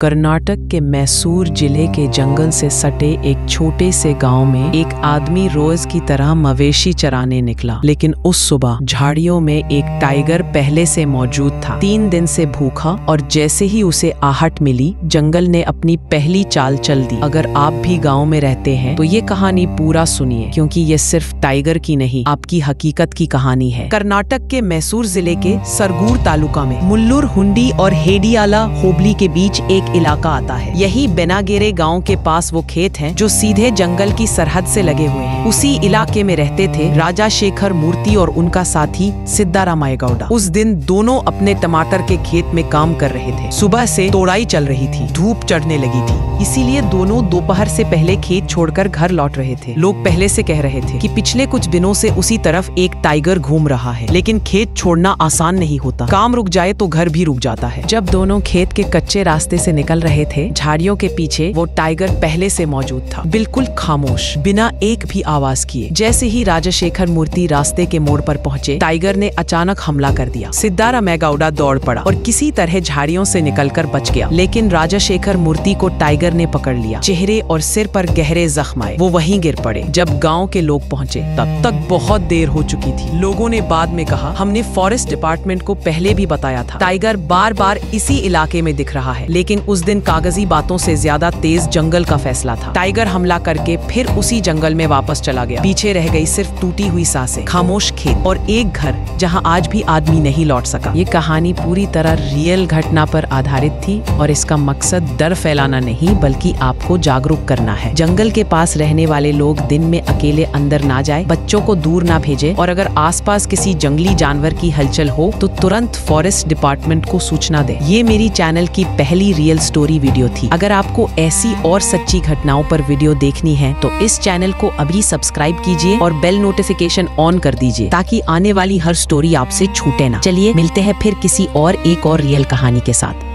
कर्नाटक के मैसूर जिले के जंगल से सटे एक छोटे से गांव में एक आदमी रोज की तरह मवेशी चराने निकला। लेकिन उस सुबह झाड़ियों में एक टाइगर पहले से मौजूद था। 3 दिन से भूखा और जैसे ही उसे आहट मिली, जंगल ने अपनी पहली चाल चल दी। अगर आप भी गांव में रहते हैं तो ये कहानी पूरा सुनिए, क्योंकि ये सिर्फ टाइगर की नहीं, आपकी हकीकत की कहानी है। कर्नाटक के मैसूर जिले के सरगूर तालुका में मुल्लुर हुंडी और हेडियाला होबली के बीच एक इलाका आता है। यही बेनागेरे गांव के पास वो खेत हैं जो सीधे जंगल की सरहद से लगे हुए हैं। उसी इलाके में रहते थे राजा शेखर मूर्ति और उनका साथी सिद्धारामैया गौड़ा। उस दिन दोनों अपने टमाटर के खेत में काम कर रहे थे। सुबह से तोड़ाई चल रही थी, धूप चढ़ने लगी थी, इसीलिए दोनों दोपहर से पहले खेत छोड़कर घर लौट रहे थे। लोग पहले से कह रहे थे कि पिछले कुछ दिनों से उसी तरफ एक टाइगर घूम रहा है, लेकिन खेत छोड़ना आसान नहीं होता। काम रुक जाए तो घर भी रुक जाता है। जब दोनों खेत के कच्चे रास्ते से निकल रहे थे, झाड़ियों के पीछे वो टाइगर पहले से मौजूद था, बिल्कुल खामोश, बिना एक भी आवाज किए। जैसे ही राजशेखर मूर्ति रास्ते के मोड़ पर पहुंचे, टाइगर ने अचानक हमला कर दिया। सिद्धारामैया गौड़ा दौड़ पड़ा और किसी तरह झाड़ियों से निकलकर बच गया, लेकिन राजशेखर मूर्ति को टाइगर ने पकड़ लिया। चेहरे और सिर पर गहरे जख्म आए, वो वहीं गिर पड़े। जब गाँव के लोग पहुँचे तब तक बहुत देर हो चुकी थी। लोगों ने बाद में कहा, हमने फॉरेस्ट डिपार्टमेंट को पहले भी बताया था, टाइगर बार बार इसी इलाके में दिख रहा है। लेकिन उस दिन कागजी बातों से ज्यादा तेज जंगल का फैसला था। टाइगर हमला करके फिर उसी जंगल में वापस चला गया। पीछे रह गई सिर्फ टूटी हुई सांसें, खामोश खेत और एक घर जहां आज भी आदमी नहीं लौट सका। ये कहानी पूरी तरह रियल घटना पर आधारित थी और इसका मकसद डर फैलाना नहीं, बल्कि आपको जागरूक करना है। जंगल के पास रहने वाले लोग दिन में अकेले अंदर ना जाए, बच्चों को दूर ना भेजे और अगर आसपास किसी जंगली जानवर की हलचल हो तो तुरंत फॉरेस्ट डिपार्टमेंट को सूचना दे। ये मेरी चैनल की पहली रियल स्टोरी वीडियो थी। अगर आपको ऐसी और सच्ची घटनाओं पर वीडियो देखनी है तो इस चैनल को अभी सब्सक्राइब कीजिए और बेल नोटिफिकेशन ऑन कर दीजिए, ताकि आने वाली हर स्टोरी आपसे छूटे ना। चलिए मिलते हैं फिर किसी और एक और रियल कहानी के साथ।